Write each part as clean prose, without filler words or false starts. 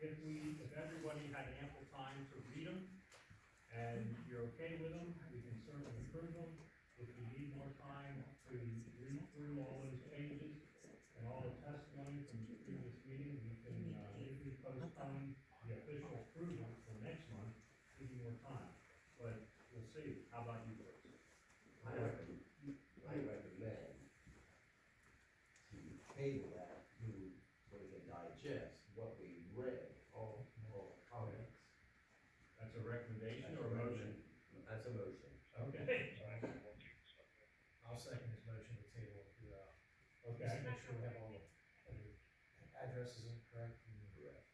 if everybody had ample time to read them, and you're okay with them, we can certainly approve them. If you need more time to read through all those pages and all the testimony from the previous meeting, we can, legally postpone the official approval for next month, give you more time. But we'll see. How about you folks? I recommend to table that so we can digest what we read, all comments. That's a recommendation or a motion? That's a motion. Okay. I'll second his motion to table to, Okay. just to make sure we have all the addresses correct. Correct.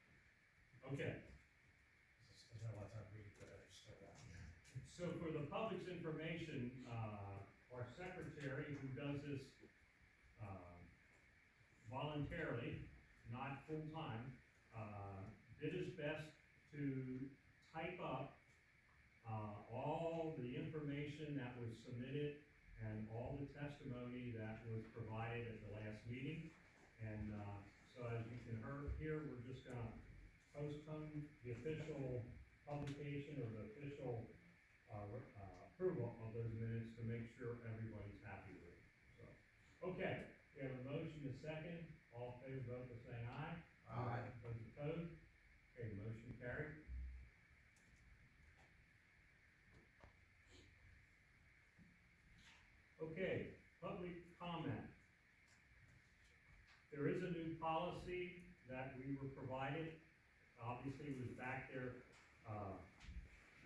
Okay. There's not a lot of time to read it, but I just start out. So for the public's information, our secretary, who does this voluntarily, not full-time, did his best to type up all the information that was submitted and all the testimony that was provided at the last meeting. And so as you can hear, we're just gonna postpone the official publication or the official approval of those minutes to make sure everybody's happy with it. So, okay, we have a motion, a second. All in favor, vote by saying aye. Aye. Those opposed? Okay, motion carried. Okay, public comment. There is a new policy that we were provided. Obviously, it was back there,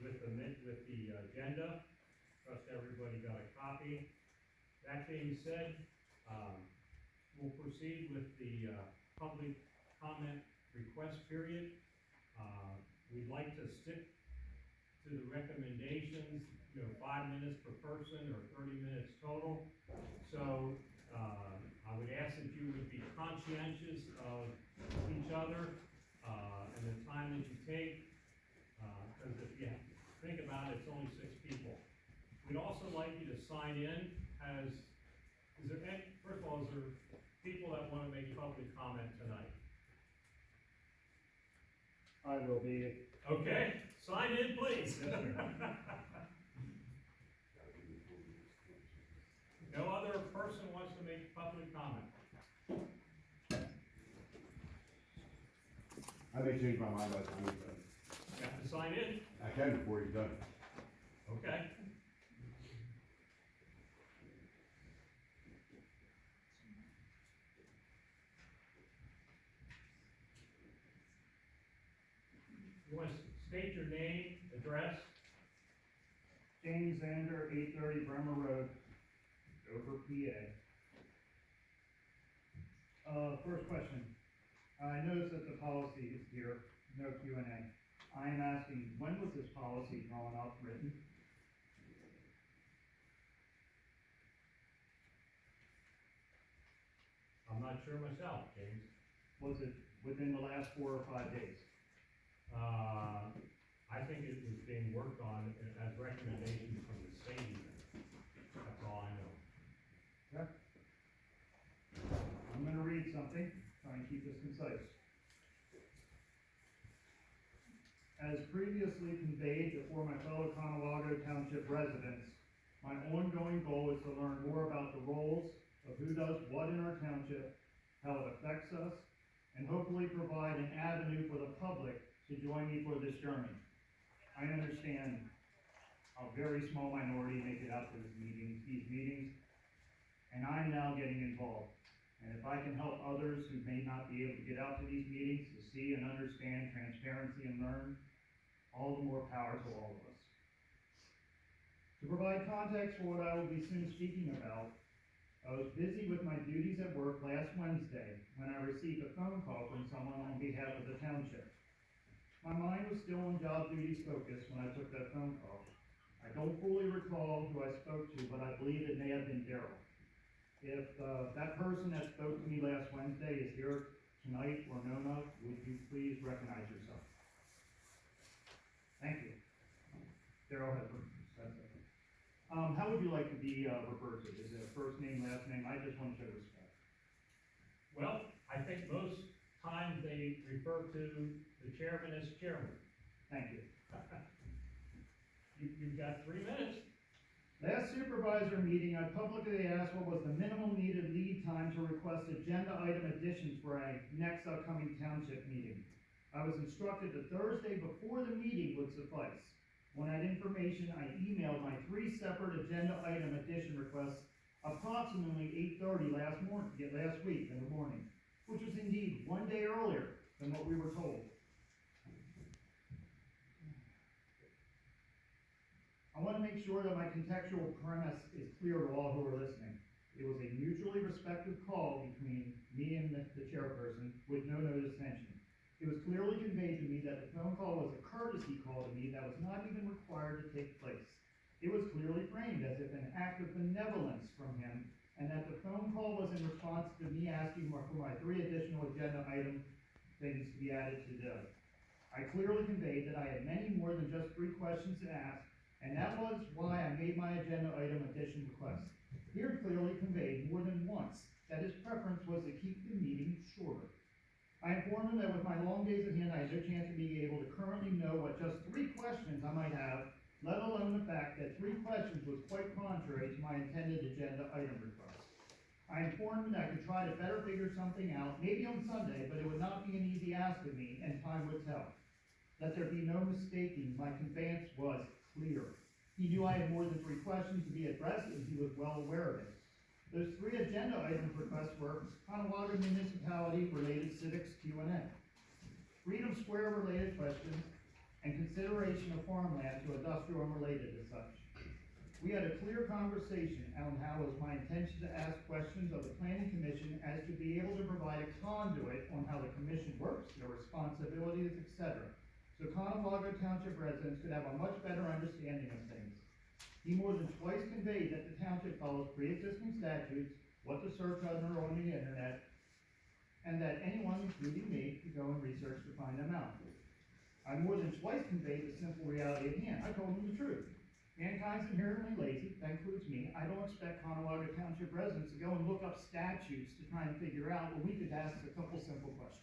with the agenda. Trust everybody got a copy. That being said, we'll proceed with the, public comment request period. We'd like to stick to the recommendations, 5 minutes per person or 30 minutes total. So, I would ask that you would be conscientious of each other, and the time that you take, because if you think about it, it's only 6 people. We'd also like you to sign in as, first of all, is there people that want to make public comment tonight? I will be. Okay, sign in, please. No other person wants to make public comment. I may change my mind by the time he's done. You have to sign in? I can before he's done. Okay. You want to state your name, address? James Zander, 830 Bremer Road, Dover, PA. First question. I noticed that the policy is here, no Q&A. I am asking, when was this policy drawn up, written? I'm not sure myself, James. Was it within the last 4 or 5 days? I think it was being worked on as recommendations from the state even. That's all I know. Okay. I'm gonna read something, try and keep this concise. As previously conveyed before my fellow Conewago Township residents, my ongoing goal is to learn more about the roles of who does what in our township, how it affects us, and hopefully provide an avenue for the public to join me for this journey. I understand a very small minority make it out to these meetings, and I'm now getting involved. And if I can help others who may not be able to get out to these meetings to see and understand transparency and learn, all the more power to all of us. To provide context for what I will be soon speaking about, I was busy with my duties at work last Wednesday when I received a phone call from someone on behalf of the township. My mind was still on job duties focus when I took that phone call. I don't fully recall who I spoke to, but I believe it may have been Daryl. If that person that spoke to me last Wednesday is here tonight or known of, would you please recognize yourself? Thank you. Daryl has said so. How would you like to be referred to? Is it first name, last name? I just want to show respect. Well, I think most times they simply refer to the chairman as chairman. Thank you. You've got 3 minutes. Last supervisor meeting, I publicly asked what was the minimum needed lead time to request agenda item additions for a next upcoming township meeting. I was instructed the Thursday before the meeting would suffice. When that information, I emailed my 3 separate agenda item addition requests approximately 8:30 last week in the morning, which was indeed 1 day earlier than what we were told. I want to make sure that my contextual premise is clear to all who are listening. It was a mutually respectful call between me and the chairperson with no notice mentioned. It was clearly conveyed to me that the phone call was a courtesy call to me that was not even required to take place. It was clearly framed as if an act of benevolence from him, and that the phone call was in response to me asking for my 3 additional agenda item things to be added to the. I clearly conveyed that I had many more than just 3 questions to ask, and that was why I made my agenda item addition request. Here clearly conveyed more than once that his preference was to keep the meeting shorter. I informed him that with my long days at hand, I had no chance of being able to currently know what just 3 questions I might have, let alone the fact that 3 questions was quite contrary to my intended agenda item request. I informed him that I could try to better figure something out, maybe on Sunday, but it would not be an easy ask of me, and time would tell. Let there be no mistaking, my conveyance was clear. He knew I had more than 3 questions to be addressed, and he was well aware of it. Those 3 agenda item requests were Conewago Municipality related civics Q&A, Freedom Square related questions, and consideration of farmland to industrial and related as such. We had a clear conversation on how it was my intention to ask questions of the Planning Commission as to be able to provide a conduit on how the commission works, their responsibilities, etc. So Conewago Township residents could have a much better understanding of things. He more than twice conveyed that the township follows pre-existing statutes, what to search under on the internet, and that anyone, including me, could go and research to find them out. I more than twice conveyed the simple reality at hand. I told him the truth. Mankind's inherently lazy, that includes me. I don't expect Conewago Township residents to go and look up statutes to try and figure out when we could ask a couple simple questions.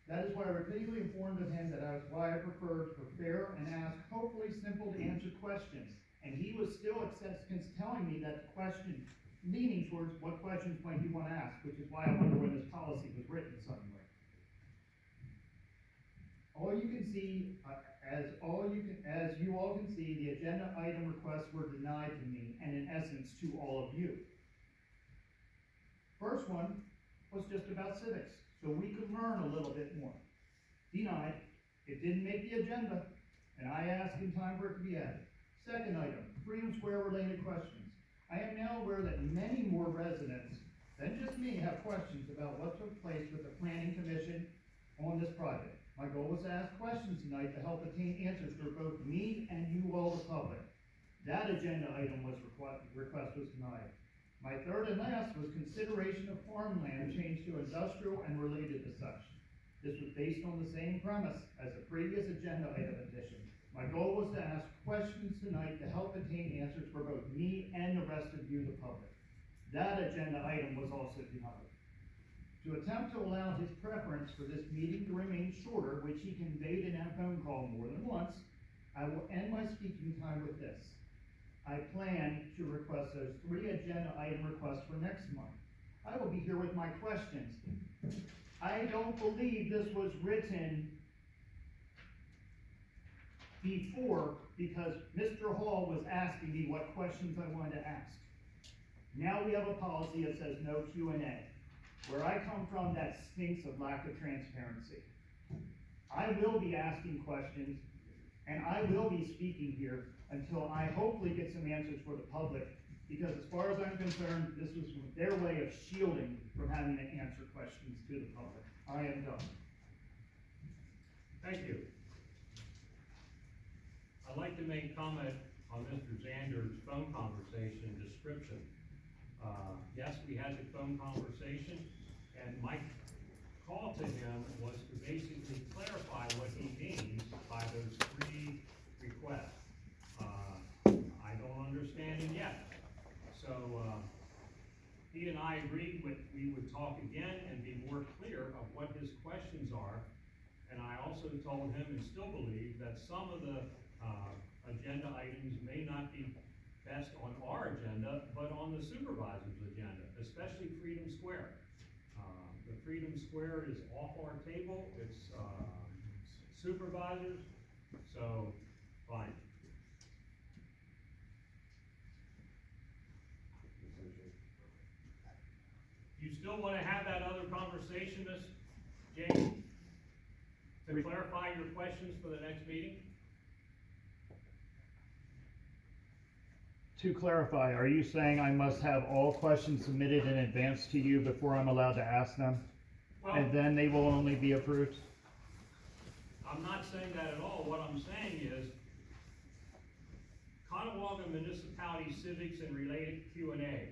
That is why I repeatedly informed of him that I was why I preferred prepare and ask hopefully simple to answer questions. And he was still telling me that the question, leaning towards what questions might he want to ask, which is why I wonder when this policy was written suddenly. All you can see, as you all can see, the agenda item requests were denied to me, and in essence to all of you. First one was just about civics, so we could learn a little bit more. Denied. It didn't make the agenda, and I asked in time for it to be added. Second item, Freedom Square related questions. I am now aware that many more residents than just me have questions about what took place with the Planning Commission on this project. My goal was to ask questions tonight to help attain answers for both me and you all, the public. That agenda item request was denied. My third and last was consideration of farmland changed to industrial and related to such. This was based on the same premise as the previous agenda item addition. My goal was to ask questions tonight to help attain answers for both me and the rest of you, the public. That agenda item was also denied. To attempt to allow his preference for this meeting to remain shorter, which he conveyed in that phone call more than once, I will end my speaking time with this. I plan to request those 3 agenda item requests for next month. I will be here with my questions. I don't believe this was written before because Mr. Hall was asking me what questions I wanted to ask. Now we have a policy that says no Q&A. Where I come from, that stinks of lack of transparency. I will be asking questions, and I will be speaking here until I hopefully get some answers for the public, because as far as I'm concerned, this was their way of shielding from having to answer questions to the public. I am done. Thank you. I'd like to make comment on Mr. Zander's phone conversation description. Yes, we had the phone conversation, and my call to him was to basically clarify what he means by those 3 requests. I don't understand it yet. So, he and I agreed we would talk again and be more clear of what his questions are. And I also told him and still believe that some of the, agenda items may not be best on our agenda, but on the supervisor's agenda, especially Freedom Square. The Freedom Square is off our table, it's, supervisors, so, fine. You still wanna have that other conversation, Ms. James? To clarify your questions for the next meeting? To clarify, are you saying I must have all questions submitted in advance to you before I'm allowed to ask them? Well, And then they will only be approved? I'm not saying that at all. What I'm saying is, Conewago Municipality Civics and Related Q&A.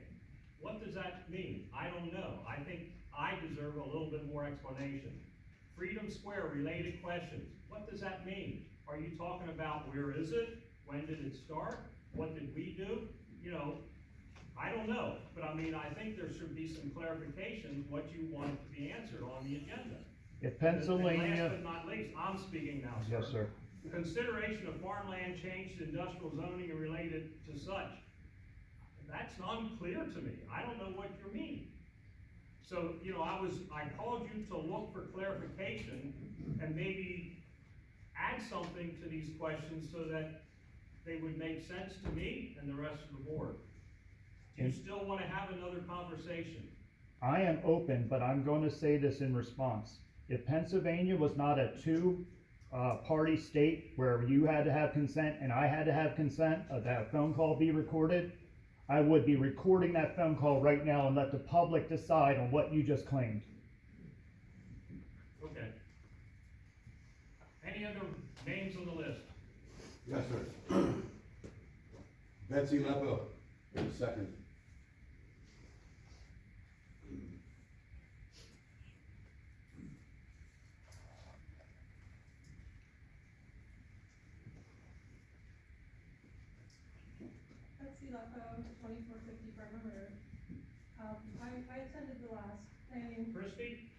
What does that mean? I don't know. I think I deserve a little bit more explanation. Freedom Square related questions. What does that mean? Are you talking about where is it? When did it start? What did we do? You know, I don't know. But I mean, I think there should be some clarifications what you want to be answered on the agenda. If And Pennsylvania, last but not least, I'm speaking now, sir. yes, sir. Consideration of farmland change to industrial zoning and related to such. That's unclear to me. I don't know what you mean. So, you know, I called you to look for clarification and maybe add something to these questions so that they would make sense to me and the rest of the board. Do you still wanna have another conversation? I am open, but I'm going to say this in response. If Pennsylvania was not a party state where you had to have consent and I had to have consent that a phone call be recorded, I would be recording that phone call right now and let the public decide on what you just claimed. Okay. Any other names on the list? Yes, sir. Betsy Lepo, second. Betsy Lecco, 2450 Bremer Road. I attended the last planning. Christie?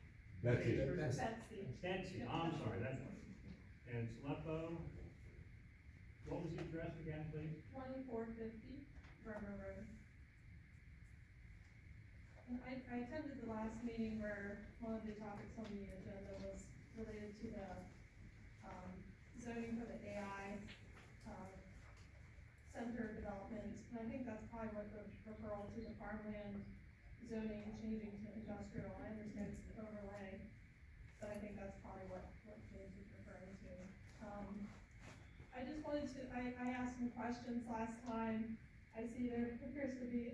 Betsy. Betsy. Betsy, I'm sorry, that's, and it's Lepo. What was the address again, please? 2450 Bremer Road. And I attended the last meeting where one of the topics on the agenda was related to the, zoning for the AI, center development. And I think that's probably what the referral to the farmland zoning changing to industrial. I understand it's the overlay, but I think that's probably what James is referring to. I just wanted to, I asked some questions last time. I see there appears to be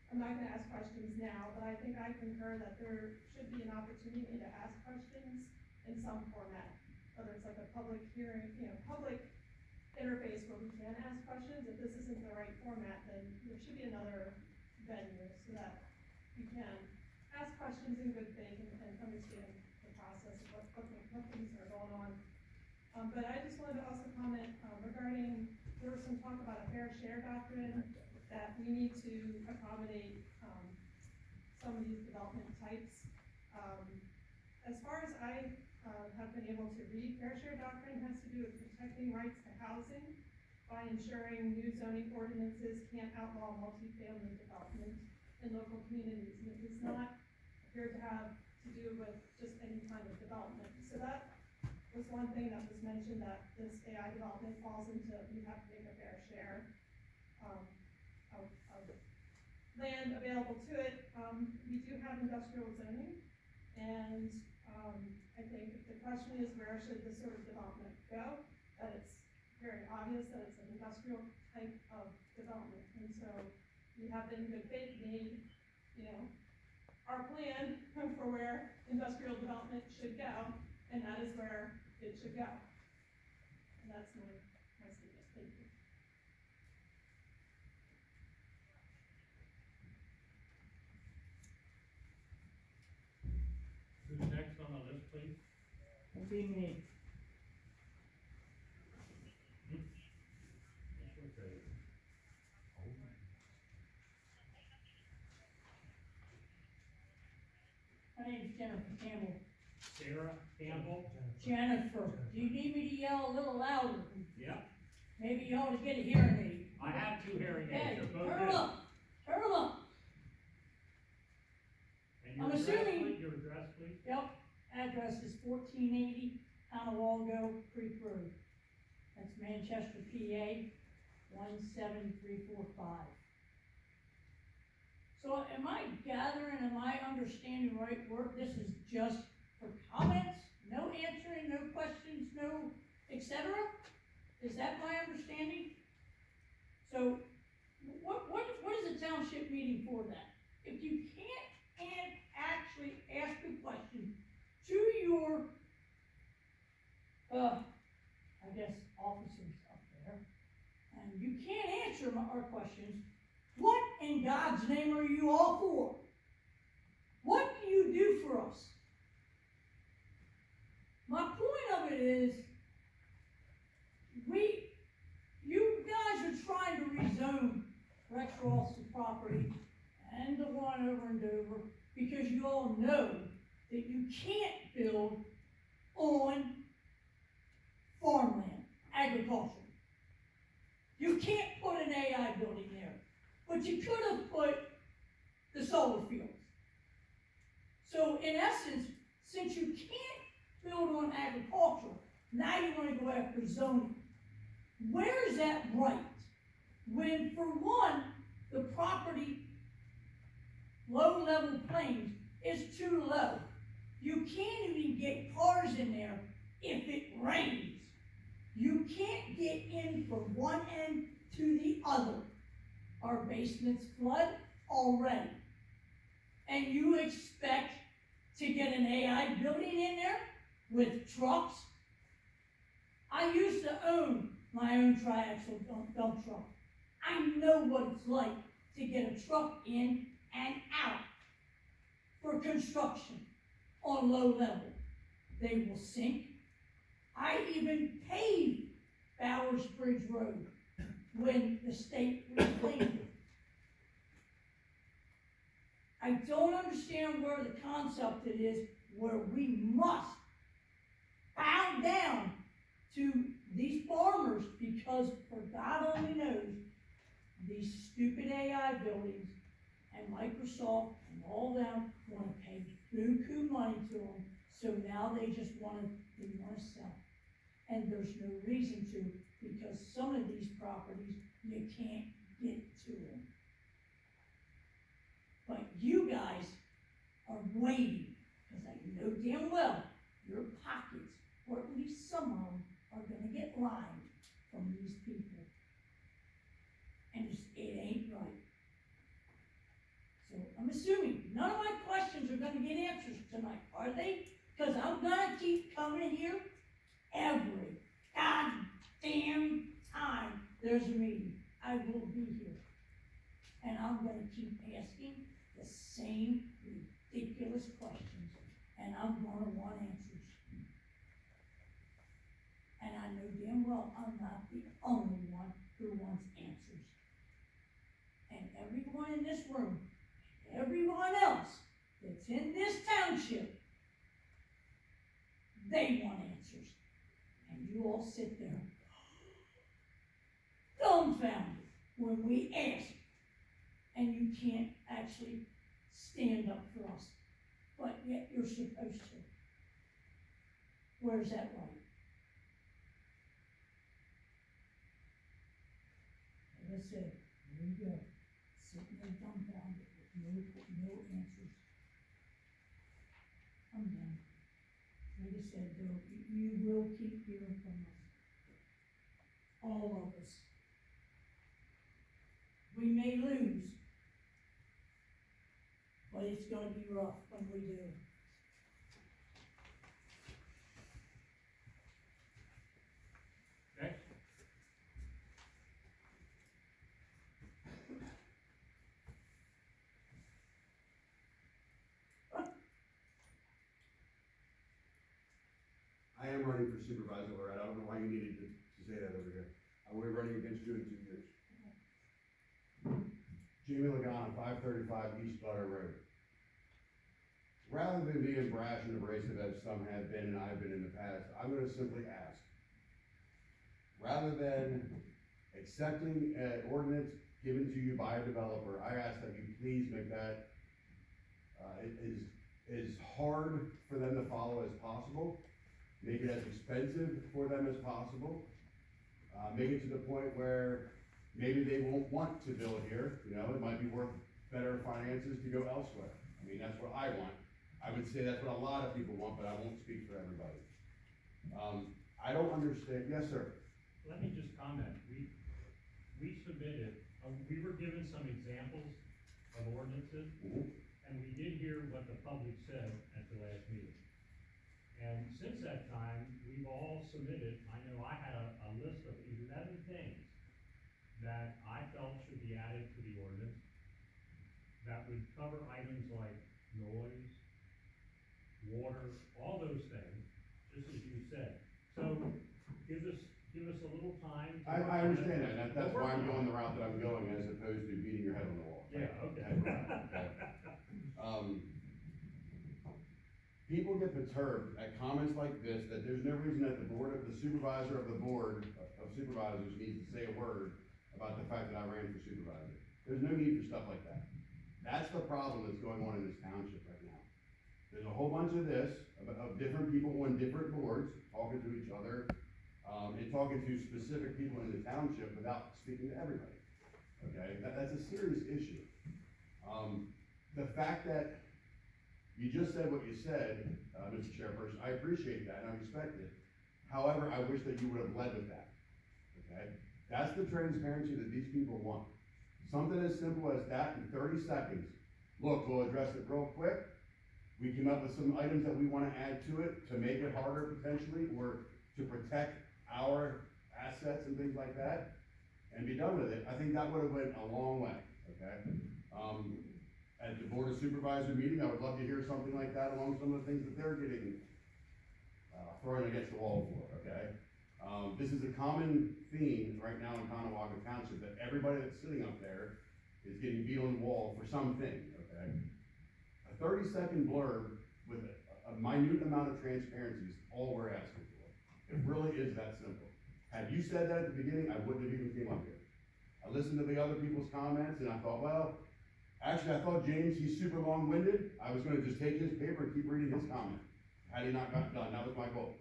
I'm not gonna ask questions now, but I think I concur that there should be an opportunity to ask questions in some format. Whether it's like a public hearing, public interface where we can ask questions. If this isn't the right format, then there should be another venue so that we can ask questions in good faith and understand the process of what things are going on. But I just wanted to also comment regarding, there was some talk about a fair share doctrine, that we need to accommodate some of these development types. As far as I have been able to read, fair share doctrine has to do with protecting rights to housing by ensuring new zoning ordinances can't outlaw multifamily development in local communities. And it does not appear to have to do with just any kind of development. So that was one thing that was mentioned, that this AI development falls into, you have to make a fair share of land available to it. We do have industrial zoning, and I think the question is, where should this sort of development go? That it's very obvious that it's an industrial type of development, and so we have in good faith made, our plan for where industrial development should go, and that is where it should go. And that's my statement. Thank you. Who's next on the list, please? It'd be me. That's okay. name's Jennifer Campbell. Sarah Campbell? Jennifer, do you need me to yell a little louder? Yep, Maybe you ought to get a hearing aid. I have 2 hearing aids, Okay, they're both turn 'em in. up, turn 'em up. And your I'm address, assuming- please, your address, please? Yep, address is 1480 Conewago Creek Road. That's Manchester, PA, 17345. So am I gathering, am I understanding right, where this is just for comments? No answering, no questions, no et cetera? Is that my understanding? So, what is a township meeting for then? If you can't actually ask a question to your, I guess, officers up there, and you can't answer our questions, what in God's name are you all for? What do you do for us? My point of it is, you guys are trying to rezone Rex Ross's property and the one over in Dover, because you all know that you can't build on farmland, agriculture. You can't put an AI building there, but you could have put the solar fields. So in essence, since you can't build on agriculture, now you want to go after zoning. Where is that right? When, for one, the property, low-level plains, is too low. You can't even get cars in there if it rains. You can't get in from one end to the other. Our basements flood already. And you expect to get an AI building in there with trucks? I used to own my own triaxle dump truck. I know what it's like to get a truck in and out for construction on low level. They will sink. I even paved Bowers Bridge Road when the state reclaimed it. I don't understand where the concept it is where we must bow down to these farmers, because for God only knows, these stupid AI buildings and Microsoft and all them want to pay buku money to them, so now they just want to sell. And there's no reason to, because some of these properties, you can't get to them. But you guys are waiting, because I know damn well your pockets, or at least some of them, are gonna get lined from these people. And it ain't right. So I'm assuming none of my questions are gonna get answers tonight, are they? Because I'm gonna keep coming here every goddamn time there's a meeting. I will be here. And I'm gonna keep asking the same ridiculous questions, and I'm gonna want answers. And I know damn well I'm not the only one who wants answers. And everyone in this room, everyone else that's in this township, they want answers. And you all sit there dumbfounded when we ask, and you can't actually stand up for us, but yet you're supposed to. Where's that right? Like I said, there you go, sitting there dumbfounded with no answers. I'm done. Like I said, though, you will keep hearing from us. All of us. We may lose, but it's gonna be rough when we do. Okay? I am running for supervisor, Loretta. I don't know why you needed to say that over here. We're running against you in 2 years. Jamie Lagana, 535 East Butter Road. rather than being brash and abrasive as some have been and I've been in the past, I'm gonna simply ask. Rather than accepting an ordinance given to you by a developer, I ask that you please make that, as hard for them to follow as possible. Make it as expensive for them as possible. Make it to the point where maybe they won't want to build here, you know, it might be worth better finances to go elsewhere. I mean, that's what I want. I would say that's what a lot of people want, but I won't speak for everybody. I don't understand, yes, sir. Let me just comment, we submitted, we were given some examples of ordinances, Mhm. and we did hear what the public said at the last meeting. And since that time, we've all submitted, I know I had a list of 11 things that I felt should be added to the ordinance that would cover items like noise, water, all those things, just as you said. So, give us a little time. to I understand that, that's We're why I'm working going on the route that I'm going, as opposed to beating your head on the wall. it. Yeah, okay. People get perturbed at comments like this, that there's no reason that the supervisor of the board of supervisors needs to say a word about the fact that I ran for supervisor. There's no need for stuff like that. That's the problem that's going on in this township right now. There's a whole bunch of this, of different people on different boards, talking to each other, and talking to specific people in the township without speaking to everybody. Okay, that's a serious issue. The fact that you just said what you said, Mr. Chairperson, I appreciate that and I respect it. However, I wish that you would have led with that, okay? That's the transparency that these people want. Something as simple as that in 30 seconds. Look, we'll address it real quick. We came up with some items that we wanna add to it to make it harder potentially, or to protect our assets and things like that, and be done with it. I think that would have went a long way, okay? At the Board of Supervisor meeting, I would love to hear something like that along some of the things that they're getting thrown against the wall for, okay? This is a common theme right now in Conewago Township, that everybody that's sitting up there is getting beat on the wall for something, okay? A 30-second blurb with a minute amount of transparency is all we're asking for. It really is that simple. Had you said that at the beginning, I wouldn't have even came up here. I listened to the other people's comments and I thought, well, actually, I thought James, he's super long-winded. I was gonna just take his paper and keep reading his comment. Had he not gotten done, that was my goal.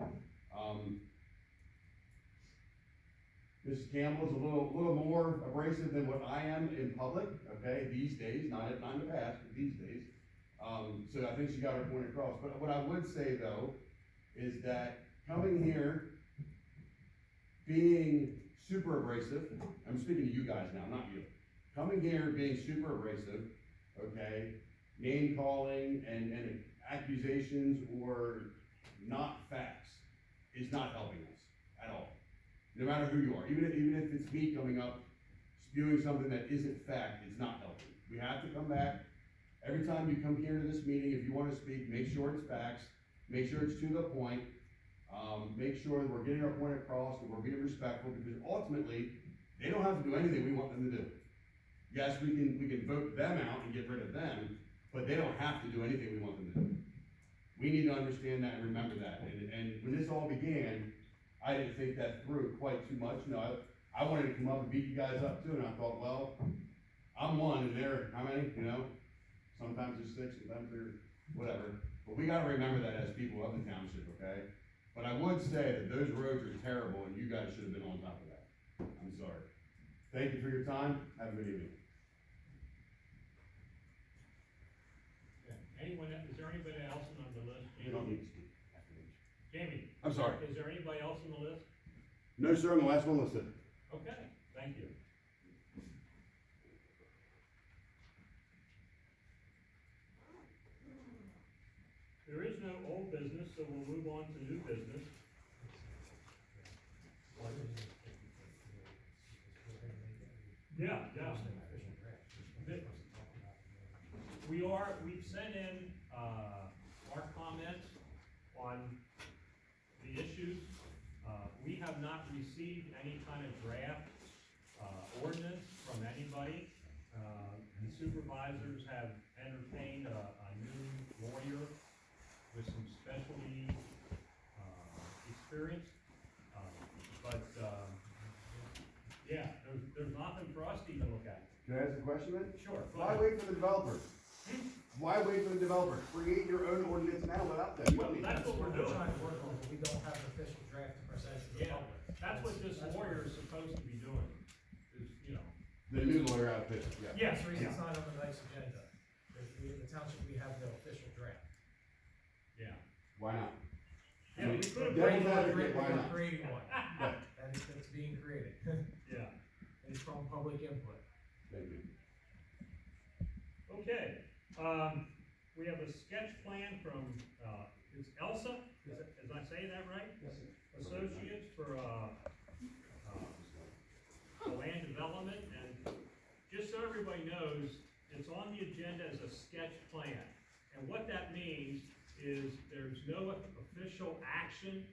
Mrs. Campbell is a little more abrasive than what I am in public, okay, these days, not in the past, but these days. So I think she got her point across. But what I would say though, is that coming here, being super abrasive, I'm speaking to you guys now, not you. Coming here being super abrasive, okay, name calling and accusations or not facts is not helping us at all. No matter who you are, even if it's me coming up, spewing something that isn't fact, it's not helping. We have to come back. Every time you come here to this meeting, if you wanna speak, make sure it's facts, make sure it's to the point, make sure that we're getting our point across and we're being respectful, because ultimately, they don't have to do anything we want them to do. Yes, we can vote them out and get rid of them, but they don't have to do anything we want them to do. We need to understand that and remember that. And when this all began, I didn't think that through quite too much. No, I wanted to come up and beat you guys up too, and I thought, well, I'm one, and they're, how many, you know? Sometimes there's 6, sometimes there's whatever. But we gotta remember that as people of the township, okay? But I would say that those roads are terrible, and you guys should have been on top of that. I'm sorry. Thank you for your time. Have a good evening. Is there anybody else on the list? You don't need to speak. Jamie? I'm sorry. Is there anybody else on the list? No, sir, I'm the last one listed. Okay, thank you. There is no old business, so we'll move on to new business. Yeah. We've sent in, our comments on the issues. We have not received any kind of draft, ordinance from anybody. The supervisors have entertained a new lawyer Can I ask a question then? Sure, go Why ahead. wait for the developer? Why wait for the developer? Create your own ordinance now without them. You don't need That's that. what we're We're doing. trying to work on, but we don't have an official draft to present to the Yeah, public. that's what this That's lawyer is supposed to be doing, is, you know. The new lawyer out of Pittsburgh, yeah. Yes, That's the reason it's not on tonight's agenda. In the township, we have no official draft. Yeah. Why not? Yeah, we could have. Devil's advocate, why We're not? creating one, and it's being created, Yeah, and it's from public input. Thank you. okay, we have a sketch plan from, it's Elsa, is I saying that right? Yes, sir. Associates for, land development, and just so everybody knows, it's on the agenda as a sketch plan. And what that means is there's no official action,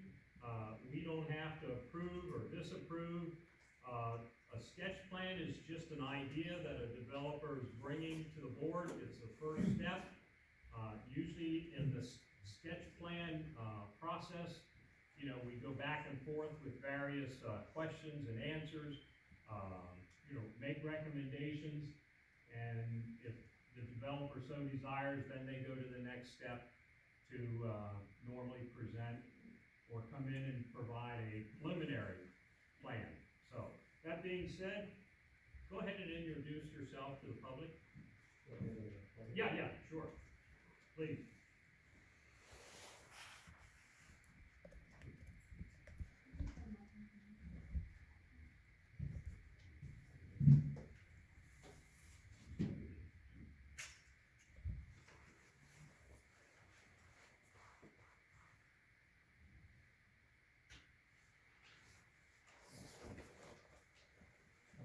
we don't have to approve or disapprove. A sketch plan is just an idea that a developer is bringing to the board, it's the first step. Usually in the sketch plan, process, you know, we go back and forth with various, questions and answers, you know, make recommendations, and if the developer so desires, then they go to the next step to, normally present or come in and provide a preliminary plan. So, that being said, go ahead and introduce yourself to the public. Yeah, sure, please.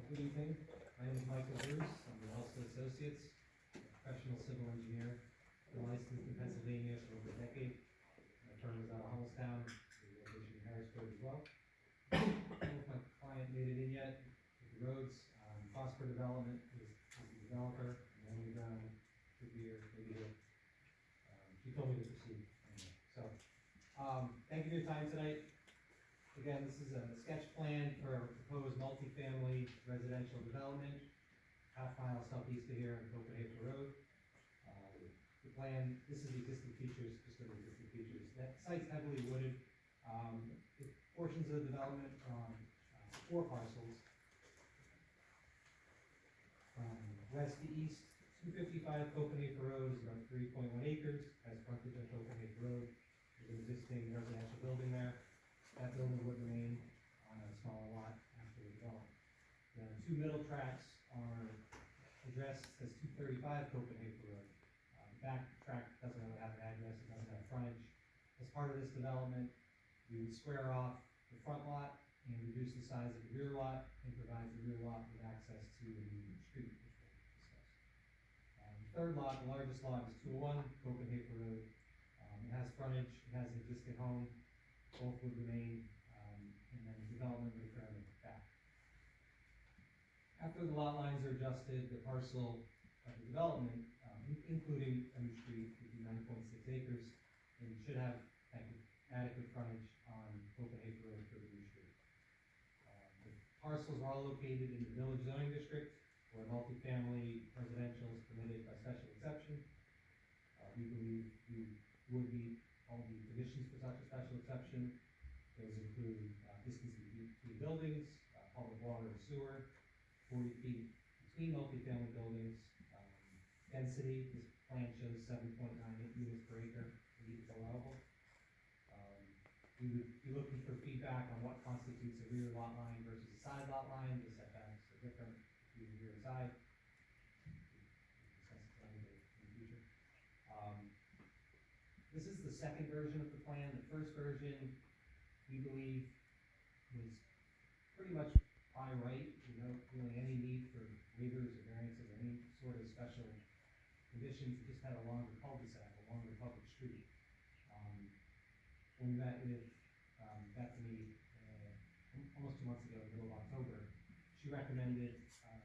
Good evening, my name is Michael Bruce, I'm the Elsa Associates, professional civil engineer, been licensed in Pennsylvania for over a decade. My firm is out of Hollistown, with a location in Harrisburg as well. I don't know if my client made it in yet, with the roads, Prosper Development is the developer, and then we should be here, maybe here. She told me to proceed, anyway. So, thank you for your time tonight. Again, this is a sketch plan for a proposed multifamily residential development, half-mile southeast of here on Conewago Road. The plan, this is the existing features, just the existing features. That site's heavily wooded. The portions of the development are on 4 parcels. From west to east, 255 Conewago Road is about 3.1 acres, has frontage on Conewago Road. There's an existing residential building there. That building would remain on a smaller lot after the development. The 2 middle tracks are addressed as 235 Conewago Road. The back track doesn't really have an address, it doesn't have frontage. As part of this development, we would square off the front lot and reduce the size of the rear lot and provide the rear lot with access to the new street, which we'll discuss. The third lot, the largest lot, is 201 Conewago Road. It has frontage, it has an existing home. Both would remain, and then development would occur in the back. After the lot lines are adjusted, the parcel of the development, including a new street, would be 9.6 acres, and should have adequate frontage on Conewago Road for the new street. The parcels are all located in the village zoning district, where multifamily residential is permitted by special exception. We believe we would meet all the conditions for such a special exception. Those include distance between buildings, public water and sewer, 40 feet between multifamily buildings, density, this plan shows 7.98 units per acre, is allowable. We would be looking for feedback on what constitutes a rear lot line versus a side lot line. The setbacks are different between rear and side. We'll discuss it in the future. This is the second version of the plan. The first version, we believe, was pretty much by right, really any need for waivers or variances, any sort of special conditions. It just had a longer cul-de-sac, a longer public street. When we met with Bethany almost 2 months ago, middle of October, she recommended a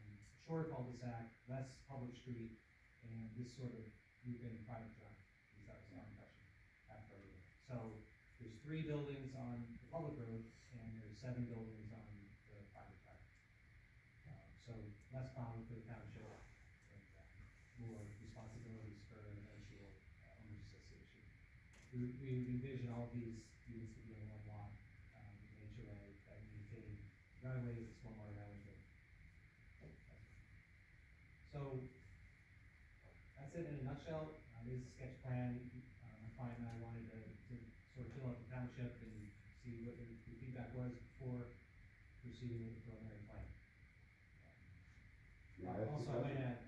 shorter cul-de-sac, less public street, and this sort of loop-in private drive. That was our impression after everything. So there's 3 buildings on the public road, and there's 7 buildings on the private drive. So less bound for the township. we would envision all of these units to be on one lot, with an HOA that would maintain driveways and stormwater management. So, that's it in a nutshell. This is a sketch plan. My client and I wanted to sort of fill out the township and see what the feedback was before proceeding with the preliminary plan. Also, I might add,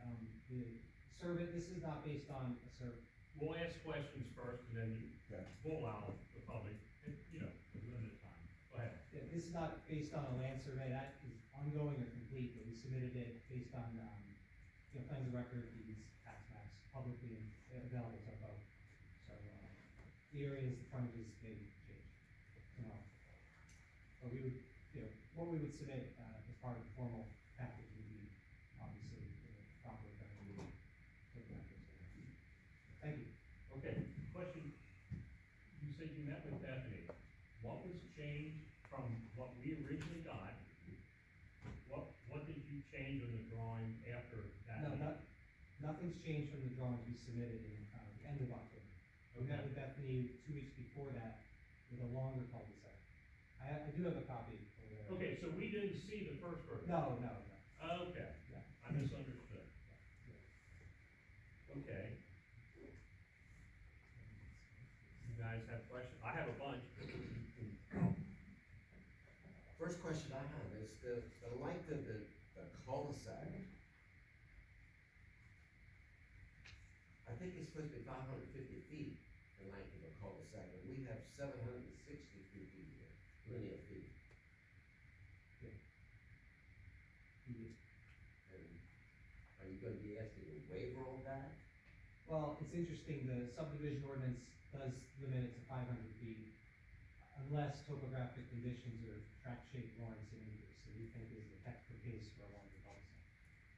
the survey, this is not based on a survey. We'll ask questions first, and then Okay. we'll allow the public, you know, a limited time. Go ahead. Yeah, this is not based on a land survey, that is ongoing or complete, but we submitted it based on, plans of record, deeds, tax maps, publicly available to both. So, the areas, the frontages, they change. But we would, what we would submit, as part of the formal package would be, obviously, proper, Thank you. Okay, question, you said you met with Bethany. What was changed from what we originally got? What did you change on the drawing after that? No, nothing's changed from the drawings we submitted in, the end of October. We met with Bethany 2 weeks before that with a longer cul-de-sac. I do have a copy over there. Okay, so we didn't see the first version? No. Okay, Yeah. I misunderstood. Okay. You guys have questions? I have a bunch. First question I have is the length of the cul-de-sac. I think it's supposed to be 550 feet, the length of a cul-de-sac, and we have 763 feet here, linear feet. And are you gonna be asking a waiver on that? Well, it's interesting, the subdivision ordinance does limit it to 500 feet unless topographic conditions or track shape warrants an increase. So we think this is a technical case for a longer cul-de-sac.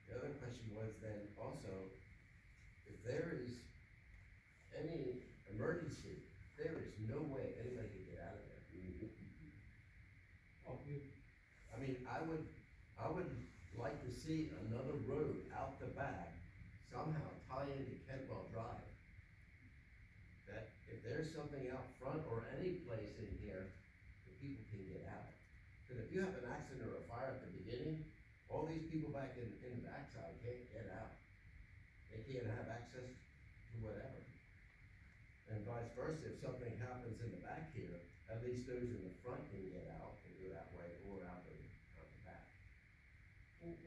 The other question was then also, if there is any emergency, there is no way anybody can get out of there. Oh, I mean, I would like to see another road out the back somehow tie into Kentwell Drive. That if there's something out front or any place in here, the people can get out. Because if you have an accident or a fire at the beginning, all these people back in the backside can't get out. They can't have access to whatever. And vice versa, if something happens in the back here, at least those in the front can get out and go that way or out the back.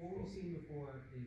What we've seen before is